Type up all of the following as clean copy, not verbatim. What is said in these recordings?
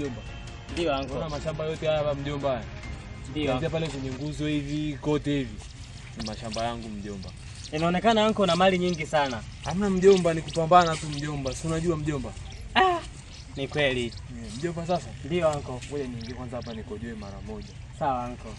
mjomba? Ndio anko. Kuna mashamba yote haya mjomba. Ndio. Ndio pale kwenye nguzo hivi kote hivi. Ni mashamba yangu mjomba. Inaonekana anko na mali nyingi sana. Hamna mjomba, ni kupambana tu mjomba. Si unajua mjomba? Ni kweli. Mjomba sasa? Ndio anko. Ngoja niingie kwanza hapa nikojoe mara moja. Sawa anko.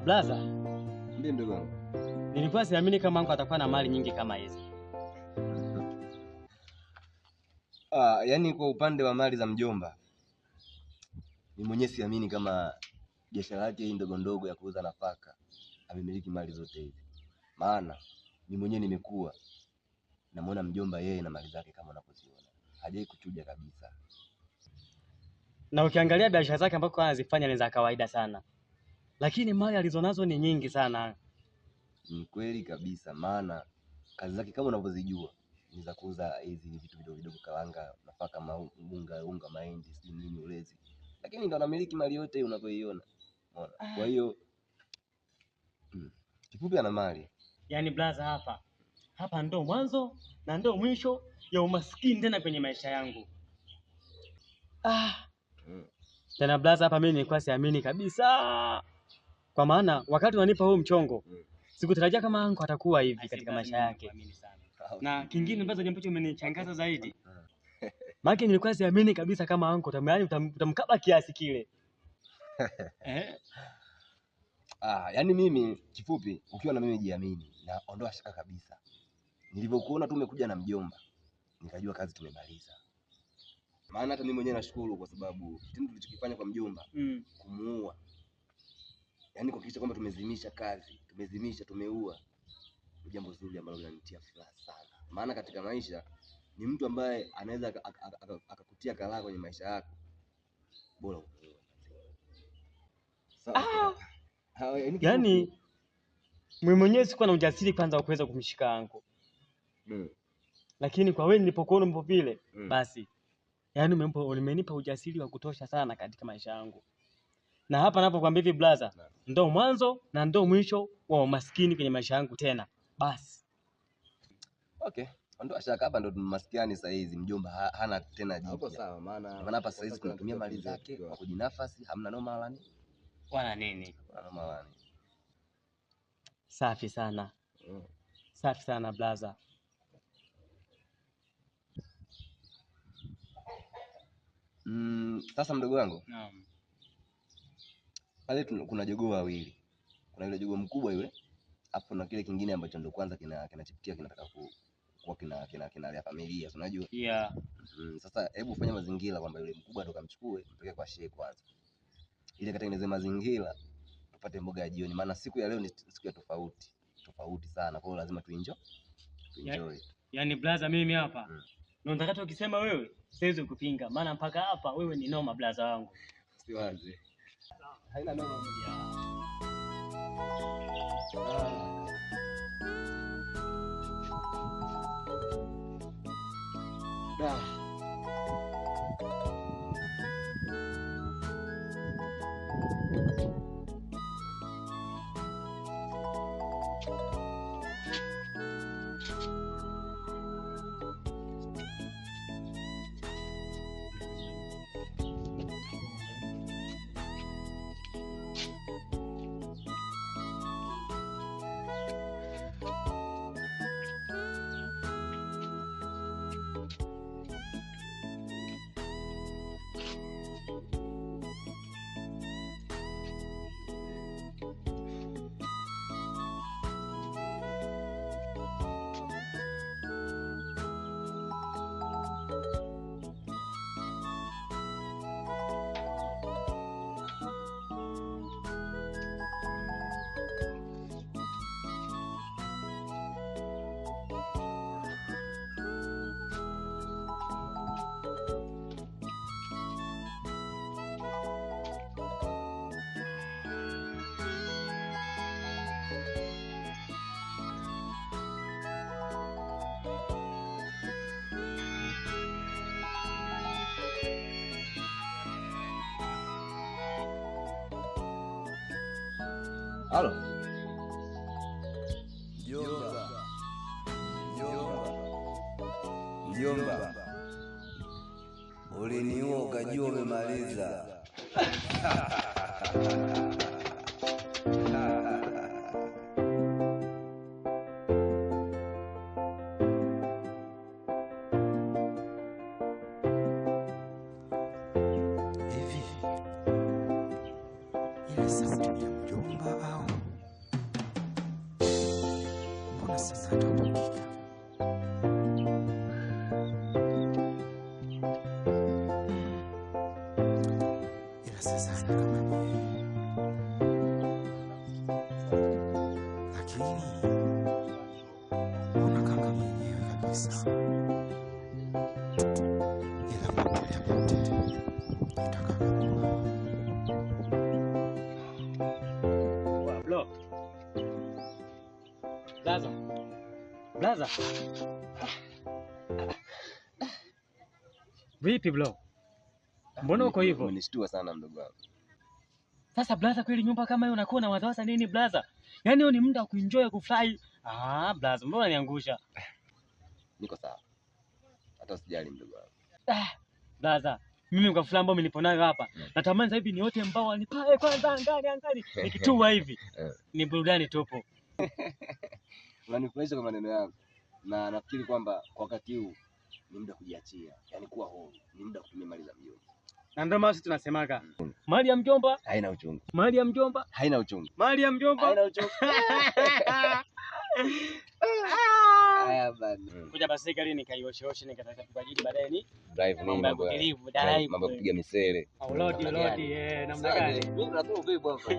Blaza. Ndiye ndugu wangu. Nilikuwa siamini kama anko atakuwa na mali nyingi kama hizi. Yaani kwa upande wa mali za mjomba, ni mwenyewe siamini kama biashara yake hii ndogo ndogo ya kuuza nafaka amemiliki mali zote hizi. Maana ni mwenyewe nimekuwa namuona mjomba yeye na mali zake kama unapoziona. Hajai kuchuja kabisa. Na ukiangalia biashara zake ambako anazifanya ni za kawaida sana. Lakini mali alizonazo ni nyingi sana. Ni kweli kabisa, maana kazi zake kama unavyozijua ni za kuuza hizi vitu vidogo vidogo, karanga, nafaka, unga, mahindi, si nini, ulezi. Lakini ndo anamiliki mali yote unavyoiona. Unaona? Kwa hiyo kifupi ana mali. Yaani blaza hapa ndo mwanzo na ndo mwisho ya umaskini tena kwenye maisha yangu. Tena blaza hapa mimi nilikuwa siamini kabisa. Kwa maana wakati unanipa huu mchongo sikutarajia kama anko atakuwa hivi katika maisha yake. Na kingine ambacho umenichangaza zaidi. Maana nilikuwa siamini kabisa kama anko utamkaba kiasi kile. Yaani mimi kifupi, ukiwa na mimi jiamini na ondoa shaka kabisa. Nilivyokuona tu umekuja na mjomba, nikajua kazi tumemaliza. Maana hata mimi mwenyewe nashukuru kwa sababu kitendo tulichokifanya kwa mjomba, kumuua. Yaani kuhakikisha kwamba tumezimisha kazi, tumeua. Ni jambo zuri ambalo linanitia furaha sana. Maana katika maisha ni mtu ambaye anaweza akakutia kalaa kwenye maisha yako, bora umuoe. Sawa. Yaani mimi mwenyewe sikuwa na ujasiri kwanza wa kuweza kumshika anko. Lakini kwa wewe nilipokuona mpo vile, basi yaani umenipa ujasiri wa kutosha sana katika maisha yangu. Na hapa napokuambia hivi brother, ndo mwanzo na ndo mwisho wa umaskini kwenye maisha yangu tena. Basi. Okay. Ondoa shaka, hapa ndo maskini sasa hizi, mjomba hana tena jipya. Hapo sawa, maana hapa sasa hizi tunatumia mali zake kwa kujinafasi, hamna noma wala nini. Wala nini? Wala noma wala nini. Safi sana. Safi sana brother. Sasa mdogo wangu. Naam. Pale kuna jogoo wawili. Kuna yule jogoo mkubwa yule, hapo na kile kingine ambacho ndo kwanza kinachipikia kinataka kuwa kinalea familia, unajua? Yeah. Sasa hebu fanya mazingira kwamba yule mkubwa ndo kamchukue, mpeleke kwa shehe kwanza. Ili katengeneze mazingira tupate mboga ya jioni, maana siku ya leo ni siku ya tofauti sana. Kwa hiyo lazima tuenjoy. Yaani brother, mimi hapa ndio nataka ukisema wewe siwezi kupinga, maana mpaka hapa wewe ni noma brother wangu. Siwazi. Haina noma mmoja. Halo. Mjomba. Uliniua ukajua umemaliza. Hivi. Ile sauti ya mjomba au mbona sasa tatokika? Ila sasa kama mimi, lakini mbona kama mwenyewe kabisa, ila pote itakakakuwa. Bro. Blaza. Vipi bro? Mbona uko hivyo? Umenishtua sana mdogo wangu. Sasa blaza, kweli nyumba kama hiyo unakuwa na wazawaza nini blaza? Yaani hiyo ni muda wa kuenjoy, kufly. Blaza, mbona niangusha? Niko sawa. Hata usijali mdogo wangu. Blaza, mimi kwa fulani ambao niliponaga hapa, natamani sasa hivi ni wote ambao wanipae kwanza angani nikitua hivi. Ni burudani tupo. Unanifurahisha kwa maneno yako. Na nafikiri kwamba kwa wakati huu ni muda kujiachia. Yaani kuwa huru. Ni muda kutumia mali za mjomba. Na ndio maana tunasemaga mali ya mjomba haina uchungu. Mali ya mjomba haina uchungu. Mali ya mjomba haina uchungu. Haya bana. Kuja basi gari nikaioshe nikataka kwa ajili baadaye ni drive ni mambo ya kupiga misele. Lodi namna gani? Mimi natoa upepo hapa.